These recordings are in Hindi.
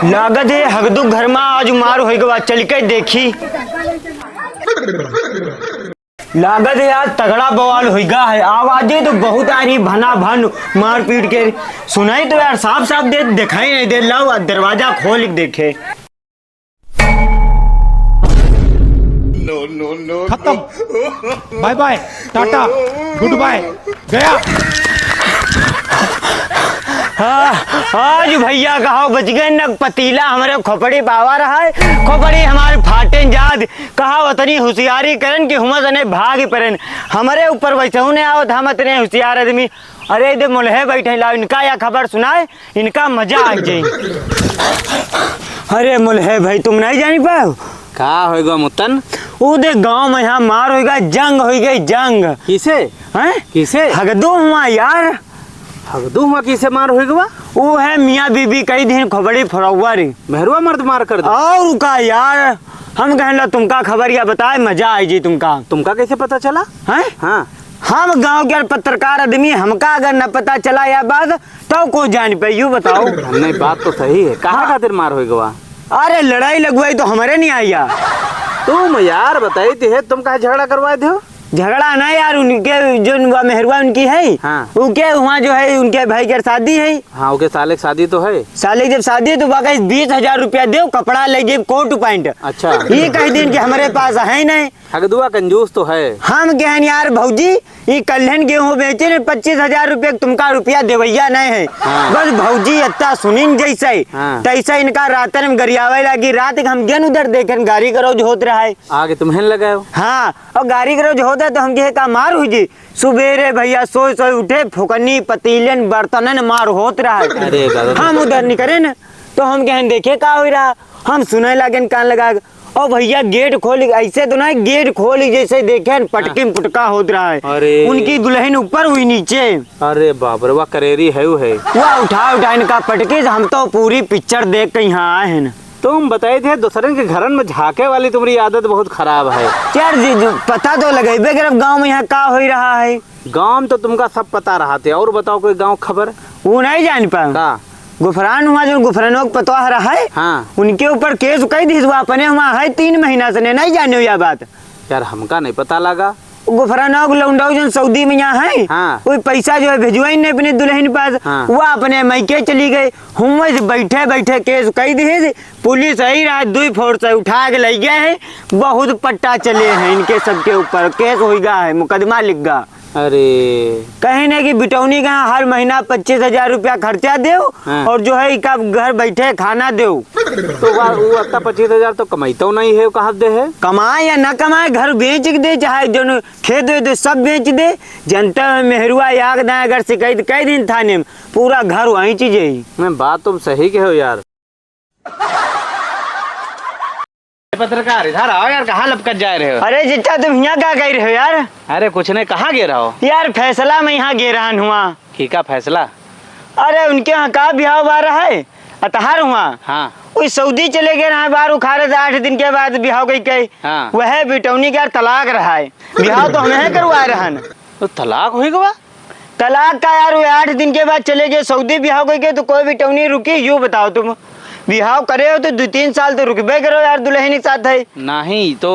लागत है हगदू घर में आज मार हो गवा, चल के देखी। लागत है आज तगड़ा बवाल होगा है, आवाजें तो बहुत आ रही भना भन मार पीट के। सुनाई तो यार साफ साफ दे, दिखाई नहीं दे। लाओ दरवाजा खोल देखे। खत्म, bye bye, tata, goodbye, गया। आज भैया कहा बच गए न, पतीला हमारे खोपड़ी पावा रहा है, खोपड़ी हमारे फाटे जाद। कहा उतनी होशियारी करन कि हुमस ने भाग परन हमारे ऊपर वैसे ने आओ, हम इतने होशियार आदमी। अरे दे मुलहे बैठे लाओ, इनका या खबर सुनाए, इनका मजा आ जाए। अरे मुलहे भाई तुम नहीं जानी पाओ का होगा मुतन? वो दे गांव में यहाँ मार हो गया, जंग हो गई जंग। किसे हैं किसे? हगदू हुआ यार, हगदू हुआ किसे मार होगा? वो है मियाँ बीबी कई दिन खोबड़ी फरौआ रे, मेहरुआ मर्द मार कर दो। और का यार हम कहला तुमका खबर या बताए, मजा आई जी तुमका। तुमका कैसे पता चला? हैं हाँ हम गांव के पत्रकार आदमी, हमका अगर न पता चला या बात तो को जान पे, यूँ बताओ। नहीं बात तो सही है, कहाँ खातिर मार होगा? अरे लड़ाई लगवाई तो हमारे नहीं आया। तुम यार बताई थी, तुम कहाँ झगड़ा करवाए थे? झगड़ा ना यार, उनके जो मेहरुआ उनकी है, हाँ। उनके वहाँ जो है उनके भाई की शादी है। हाँ ओके, साले की शादी तो है। साले जब शादी है तो बाकी 20,000 रुपया दो, कपड़ा ले जे, कोट पैंट। अच्छा ये कह दिन कि हमारे पास है नहीं। हगदुआ कंजूस तो है। हम कहन यार भौजी ये कल्हन गेहूँ बेचे ने 25,000 रुपया, तुमका रुपया देवैया नहीं है। हाँ। बस भौजी अत्ता सुनिन जैसे हाँ। तैसा इनका रातन में गरियावे लगी। रात हम गन उधर देखन गाड़ी करो जो होत रहा है, आगे तुम्हें लगाओ। हाँ और गाड़ी करो जो होता है तो हम कहे का मार हुई जी। सुबेरे भैया सोए सोए उठे, फुकनी पतीलन बर्तनन मार होत रहा है। अरे दादा, हम उधर निकले न तो हम कहन देखे का हो रहा, हम सुने लगे कान लगा। और भैया गेट खोल, ऐसे तो ना गेट खोल जैसे देखे पटके में पुटका होत रहा है। अरे उनकी दुल्हन ऊपर हुई नीचे। अरे बाप रे, वाह करेरी है वो है। वह उठा इनका पटके, हम तो पूरी पिक्चर देख के यहाँ आए हैं। तुम बताए थे दूसरे के घरन में झाके वाली तुम्हारी आदत बहुत खराब है यार जी पता तो लगे गाँव में यहाँ का हो रहा है। गाँव में तो तुमका सब पता रहा थे, और बताओ कोई गाँव खबर? वो नहीं जान पाए का गुफरान हुआ, जो गुफरानों को पता रहा है। हाँ। उनके ऊपर केस कई दी अपने हुआ है 3 महीना से, नहीं जाने यह बात। यार हमका नहीं पता लगा। गुफरानों लौंडाऊ जो सऊदी में यहाँ है, हाँ। कोई पैसा जो है भेजवाई नहीं अपने दुल्हन पास। हाँ। वो अपने मैके चली गई, हम बैठे बैठे केस कई दी। पुलिस आई रात 2 फोर्स उठा के ले गए है, बहुत पट्टा चले हैं इनके सबके ऊपर, केस हो गया है, मुकदमा लिख गया। अरे कहे ना कि बिटौनी का हर महीना 25,000 रुपया खर्चा दो। हाँ। और जो है इका घर बैठे खाना दो। तो वो अत्ता 25,000 तो कमाईता नहीं है, कहाँ दे है? कमाए या न कमाए, घर बेच दे, चाहे जो खेत दे सब बेच दे। जनता में मेहरुआ याग दाए, अगर शिकायत कई दिन थाने में पूरा घर वहीं चीज। मैं बात तुम सही कहो यार। पत्रकार इधर आओ यार, कहाँ लपकत जा रहे हो? अरे जितना तुम यहाँ क्या कह रहे हो यार? अरे कुछ नहीं, कहाँ गे रहा हो? यार फैसला में यहाँ गे रहा हुआ। की का फैसला? अरे उनके यहाँ का ब्याह हुआ रहा है, अतहार हुआ। हाँ कोई सऊदी चले गए रहा, बाहर उखाड़े 8 दिन के बाद ब्याह गई कई। हाँ। वह बिटौनी का तलाक रहा है, ब्याह तो हमें करवाए रहन। तो तलाक हुई गवा? तलाक का यार वो 8 दिन के बाद चले गए सऊदी, ब्याह गई तो कोई बिटौनी रुकी? यूँ बताओ तुम, बिहाव करे हो तो 2-3 साल तो रुकबे करो यार, दुल्हन के साथ है। नहीं तो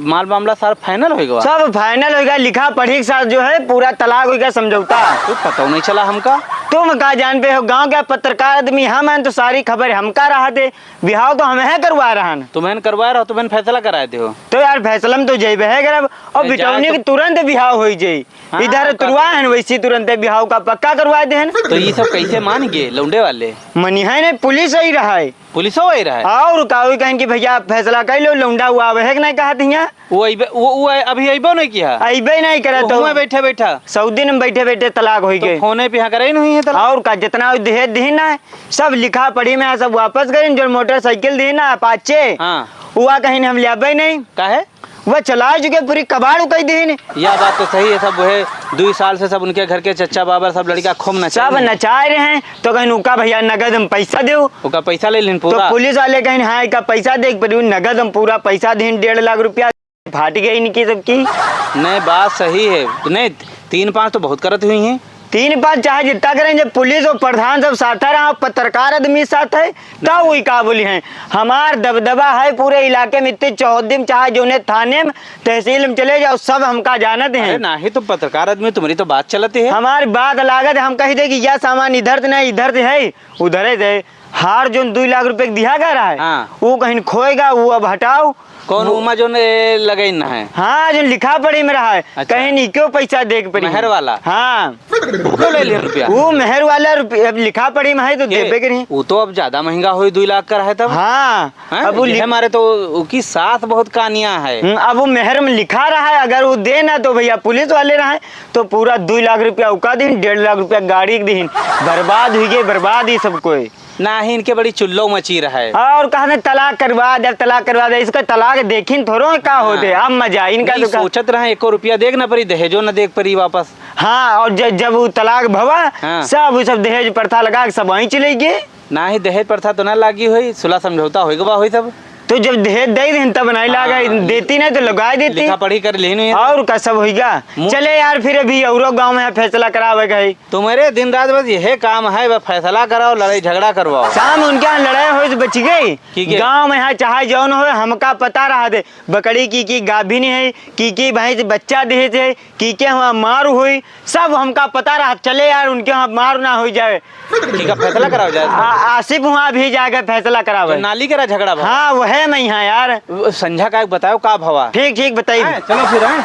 माल मामला सारा फाइनल होगा? सब फाइनल होगा, लिखा पढ़ी के साथ जो है पूरा तलाक होगा, समझौता। तो पता नहीं चला हमका। तुम कहा जान पे हो, गांव का पत्रकार आदमी हम हैं तो सारी खबर हमका रहा थे। बिहाव तो हमें करवा रहा है। तुम्हें करवाया रहो, तुम्हें फैसला कराए थे हो तो यार फैसला में तो जय है करब, और बिटौनी के तुरंत बिहाव हो जाये। हाँ, इधर तुरवा है वैसी तुरंत बिहाव का पक्का करवा दे। तो ये सब कैसे मान गए लौंडे वाले? मनी है ने पुलिस ही रहा है, पुलिस हो रहा है। और काऊ कहें कि भैया फैसला कर लो, लौंडा हुआ है कि नहीं कहा था। वो अभी अबो नहीं किया, अबे नहीं करे तो बैठे बैठा सऊदी में बैठे बैठे तलाक हो गए। फोने पे यहाँ करे नहीं है तलाक। और का जितना दहेज दीना है सब लिखा पढ़ी में सब वापस करें। जो मोटरसाइकिल दीना अपाचे, हाँ। हुआ कहीं हम लिया नहीं, काहे? वह चला चुके पूरी कबाड़ कही दीन। यह बात तो सही है, सब है 2 साल से सब उनके घर के चच्चा बाबा सब लड़का खूब नचा सब नचा रहे हैं। तो कहीं उनका भैया नगद हम पैसा दो, उनका पैसा ले लेन तो पूरा। पुलिस वाले कहीं हाँ का पैसा दे, नगद हम पूरा पैसा दें। 1.5 लाख रुपया फाट गई इनकी सबकी। नहीं बात सही है, नहीं 3-5 तो बहुत करत हुई हैं। 3-5 चाहे जितना करें, जब पुलिस और प्रधान सब साथ रहा, पत्रकार आदमी साथ है तब वही का बोली है। हमार दबदबा है पूरे इलाके में, इतने चौहद्दी में चाहे जो थाने में तहसील में चले जाओ सब हमका जानते हैं। ना ही तो पत्रकार आदमी, तुम्हारी तो बात चलती है। हमारी बात लागत, हम कही दे कि यह सामान इधर से नहीं इधर से है उधर से। हार जो 2 लाख रुपए दिया गया है हाँ। वो कहीं खोएगा, वो अब हटाओ। कौन उमा जो लगे न है? हाँ जो लिखा पड़ी में रहा है। अच्छा। कहीं नहीं क्यों पैसा दे के पड़ी मेहर वाला? हाँ क्यों ले लिया रुपया? वो मेहर वाला रुपया अब लिखा पड़ी में है तो देवे के नहीं। वो तो अब ज्यादा महंगा हुई 2 लाख का है तब। हाँ अब अब वो हमारे तो उसकी साथ बहुत कहानियां है। अब वो मेहर में लिखा रहा है, अगर वो देना तो भैया पुलिस वाले रहे तो पूरा 2 लाख रुपया उका दिन, 1.5 लाख रुपया गाड़ी के दिन। बर्बाद हुई गई, बर्बाद ही सब कोई। ना ही इनके बड़ी चुल्लो मची रहा है। और कहा ना तलाक करवा दे, तलाक करवा दे, इसका तलाक देखी थोड़ो का होते। अब मजा इनका नहीं, तो सोचत रहे 1 रुपया देख ना पड़ी, दहेजो न देख पड़ी वापस। हाँ और जब वो तलाक भवा हाँ। सब दहेज प्रथा लगा के सब वहीं चले गए। ना ही दहेज प्रथा तो ना लागी हुई, सुलह समझौता होगा हुई सब। तो जब दहेज दे दिन तब नहीं लागा, देती नहीं तो लगा देती। लिखा पढ़ी कर ली नहीं। और का सब होगा। चले यार फिर अभी औरो गांव में फैसला करावे गए। तुम्हारे दिन रात बस यही काम है, बस फैसला कराओ, लड़ाई झगड़ा करवाओ। शाम उनके यहाँ लड़ाई हो तो बच गई। गांव में यहाँ चाहे जौन हो हमका पता रहा दे, बकरी की गाभिन है, की भैंस बच्चा दे थे, की वहाँ मार हुई, सब हमका पता रहा। चले यार उनके यहाँ मार ना हो जाए, ठीक है फैसला कराओ जाए। आसिफ वहाँ भी जाकर फैसला करावे। नाली करा झगड़ा भाव। हाँ वो है मैं यहाँ यार। संझा का बताओ का भवा। ठीक बताइए। चलो फिर है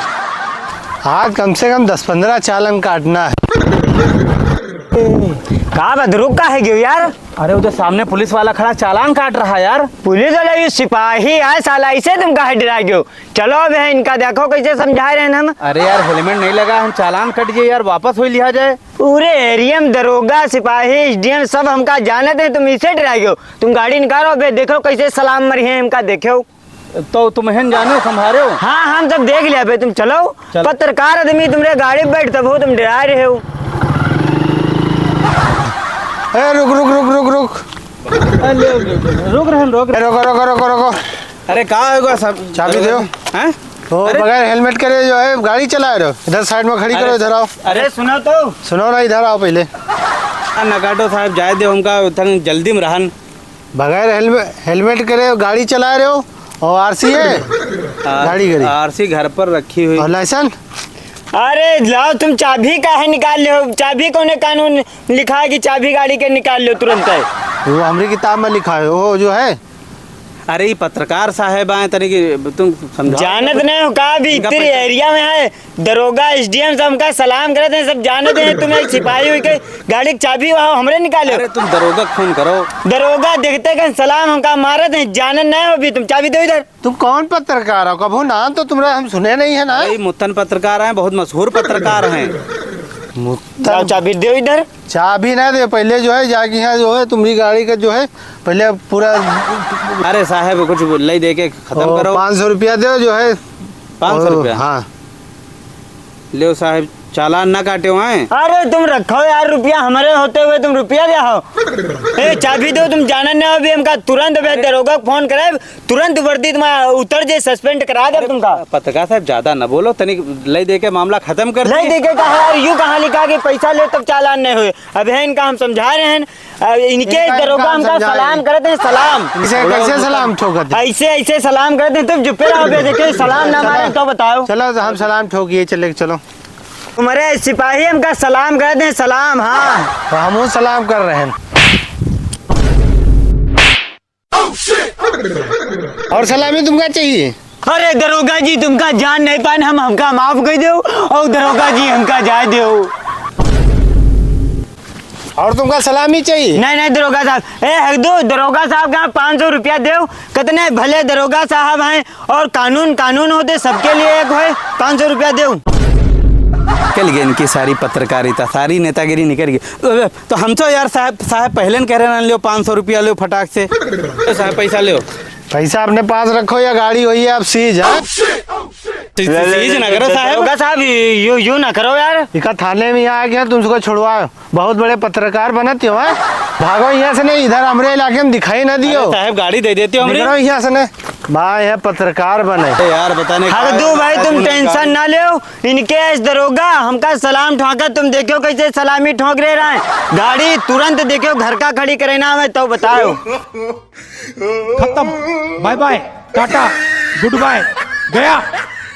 आज कम से कम 10-15 चालान काटना है। कहा बदरूक का है क्यों यार? अरे उधर सामने पुलिस वाला खड़ा चालान काट रहा है यार। पुलिस वाला ये सिपाही है साला, इसे तुम काहे डरा गयो? चलो अब है इनका देखो कैसे समझा रहे हैं हम। अरे यार हेलमेट नहीं लगा, हम चालान कट गए यार, वापस हो लिया जाए। पूरे एरिया में दरोगा सिपाही एसडीएम सब हमका जानते हैं, तुम इसे डरा गयो? तुम गाड़ी निकालो बे, देखो कैसे सलाम मरी है हमका, देखो तो तुम्हें जानो संभाले हो। हाँ हम सब देख लिया बे, तुम चलो। पत्रकार आदमी तुमरे गाड़ी में बैठ तब हो तुम डरा रहे हो। रुक रुक रुक रुक रुक रोको। अरे कहाँ होगा सब? चाबी दो। हैं? तो बगैर हेलमेट करे जो है गाड़ी चला रहे हो, इधर साइड में खड़ी करो, इधर आओ। अरे सुनो तो सुनो ना, इधर आओ पहले। नगाटो साहब जाए दे हमका, जल्दी में रहन। बगैर हेलमेट करे गाड़ी चला रहे हो, और आरसी है गाड़ी करी, आरसी घर पर रखी हुई और लाइसेंस। अरे लाओ तुम चाबी काहे निकाल लो? चाबी कौन कानून लिखा है कि चाबी गाड़ी के निकाल लो तुरंत है? वो हमारी किताब में लिखा है, वो जो है। अरे ये पत्रकार साहब आए तरीके तुम समझो। जानत नहीं हो का भी इतने एरिया में है, दरोगा एसडीएम सब हमका सलाम करते हैं, सब जानते हैं तुम्हें सिपाही हुई के गाड़ी की चाबी वहाँ हमरे निकाले। अरे तुम दरोगा फोन करो। दरोगा देखते कहीं सलाम हमका मारत हैं, जानत नहीं हो भी। तुम चाबी दो इधर। तुम कौन पत्रकार हो? कभू नाम तो तुम्हारा हम सुने नहीं है ना। मुत्तन पत्रकार हैं, बहुत मशहूर पत्रकार हैं। जाओ चाबी दो इधर। चाबी ना दे, पहले जो है जाके यहाँ जो है तुम्हारी गाड़ी का जो है पहले पूरा। अरे साहब कुछ ले दे के खत्म करो। 500 रुपया दो जो है। 500 रुपया? हाँ ले साहब, चालान ना काटे हैं। अरे तुम रखो यार रुपया, हमारे होते हुए तुम रुपया दे हो। ए चाबी दो, तुम जाना नहीं हो भी हमका तुरंत दरोगा फोन करे, तुरंत वर्दी तुम उतर जे, सस्पेंड करा दे तुमका। पत्रकार साहब ज्यादा न बोलो, तनिक ले दे के मामला खत्म कर ले दे के कहा यार, यूं कहाँ लिखा कि पैसा ले तब चालान नहीं हुए? अब है इनका हम समझा रहे हैं, इनके दरोगा हमका सलाम करते हैं, सलाम। इसे कैसे सलाम ठोकते? ऐसे सलाम करते हैं, तुम चुप रहो बे, देखे सलाम ना मारे तो बताओ। चलो हम सलाम ठोकिए, चले चलो। तुम्हारे सिपाही हमका सलाम करते हैं, सलाम। हाँ तो हम सलाम कर रहे हैं। और सलामी तुमका चाहिए? अरे दरोगा जी तुमका जान नहीं पान, हम हमका माफ कर दो, और दरोगा जी हमका जाए दो। और तुमका सलामी चाहिए? नहीं दरोगा साहब, ए दो दरोगा साहब का 500 रुपया दो। कितने भले दरोगा साहब हैं, और कानून होते सबके लिए एक है। 500 रुपया दो। निकल गई इनकी सारी पत्रकारिता, सारी नेतागिरी निकल गई। तो हम तो यार साहब पहले न कह रहे ना, लो 500 रुपया लो फटाक से। साहब पैसा लो। पैसा अपने पास रखो या गाड़ी हुई है आप सीज है। सीज ना करो साहब। दरोगा साहब यू ना करो यार। इका थाने में यहाँ आ गया, तुमको छुड़वाओ, बहुत बड़े पत्रकार बनते हो। भागो यहाँ से, नहीं इधर हमारे इलाके में दिखाई ना दियो। साहब गाड़ी दे देते हो हमरे। यहाँ से नहीं। भाई है पत्रकार बने। अरे यार बताने हरदू भाई तुम टेंशन ना लो, इनके एस दरोगा हमका सलाम ठोका, तुम देखो कैसे सलामी ठोक रहे हैं। गाड़ी तुरंत देखो घर का खड़ी करे ना हमें तो बताओ। खत्म, bye bye, tata, goodbye, गया।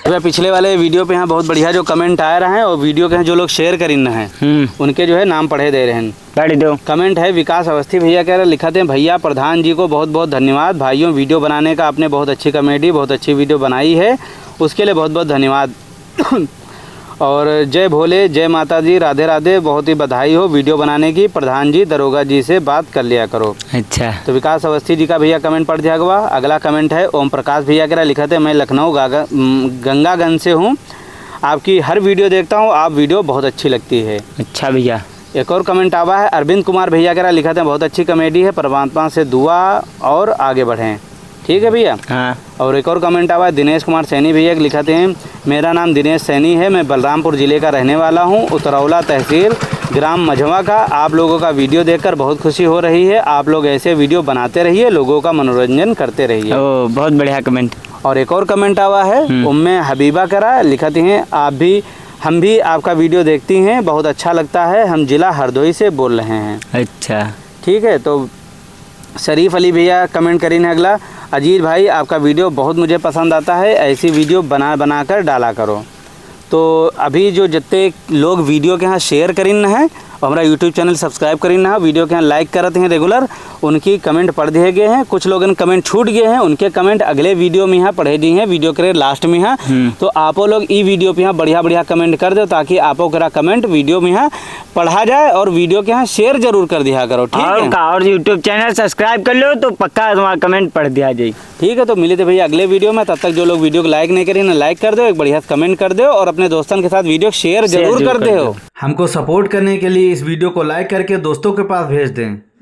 तो पिछले वाले वीडियो पे यहाँ बहुत बढ़िया जो कमेंट आ रहे हैं और वीडियो के जो लोग शेयर करीन हैं उनके जो है नाम पढ़े दे रहे हैं। गाड़ी दो। कमेंट है विकास अवस्थी भैया कह रहे लिखाते हैं, भैया प्रधान जी को बहुत बहुत धन्यवाद भाइयों, वीडियो बनाने का आपने बहुत अच्छी कॉमेडी बहुत अच्छी वीडियो बनाई है, उसके लिए बहुत बहुत धन्यवाद। और जय भोले, जय माता जी, राधे राधे, बहुत ही बधाई हो वीडियो बनाने की, प्रधान जी दरोगा जी से बात कर लिया करो। अच्छा तो विकास अवस्थी जी का भैया कमेंट पढ़ दिया गया। अगला कमेंट है ओम प्रकाश भैया कह रहा लिखा थे, मैं लखनऊ गंगागंज से हूँ, आपकी हर वीडियो देखता हूँ, आप वीडियो बहुत अच्छी लगती है। अच्छा भैया। एक और कमेंट आवा है अरविंद कुमार भैया कह रहा लिखा था, बहुत अच्छी कॉमेडी है, परमात्मा से दुआ और आगे बढ़ें। ठीक है भैया। हाँ। और एक और कमेंट आवा है दिनेश कुमार सैनी भैया लिखाते हैं, मेरा नाम दिनेश सैनी है, मैं बलरामपुर ज़िले का रहने वाला हूँ, उतरौला तहसील ग्राम मझवा का। आप लोगों का वीडियो देखकर बहुत खुशी हो रही है, आप लोग ऐसे वीडियो बनाते रहिए, लोगों का मनोरंजन करते रहिए। ओ बहुत बढ़िया कमेंट। और एक और कमेंट आवा है उम्मे हबीबा करा लिखाती हैं, हम भी आपका वीडियो देखती हैं, बहुत अच्छा लगता है, हम जिला हरदोई से बोल रहे हैं। अच्छा ठीक है। तो शरीफ अली भैया कमेंट करीन है अगला, अजीत भाई आपका वीडियो बहुत मुझे पसंद आता है, ऐसी वीडियो बना कर डाला करो। तो अभी जो जितने लोग वीडियो के यहाँ शेयर करीन है और हमारा यूट्यूब चैनल सब्सक्राइब करीन है, वीडियो के यहाँ लाइक करते हैं रेगुलर, उनकी कमेंट पढ़ दिए गए हैं। कुछ लोगों ने कमेंट छूट गए हैं, उनके कमेंट अगले वीडियो में यहाँ पढ़े दिए हैं, वीडियो के लास्ट में यहाँ। तो आपो लोग ई वीडियो पे यहाँ बढ़िया बढ़िया कमेंट कर दो, ताकि आपो करा कमेंट वीडियो में यहाँ पढ़ा जाए और वीडियो के यहाँ शेयर जरूर कर दिया करो। ठीक है। और यूट्यूब चैनल सब्सक्राइब कर लो तो पक्का तुम्हारा कमेंट पढ़ दिया जाए। ठीक है। तो मिले थे भैया अगले वीडियो में, तब तक जो लोग वीडियो को लाइक नहीं करें ना लाइक कर दो, एक बढ़िया कमेंट कर दो और अपने दोस्तों के साथ वीडियो शेयर जरूर कर दो। हमको सपोर्ट करने के लिए इस वीडियो को लाइक करके दोस्तों के पास भेज दें।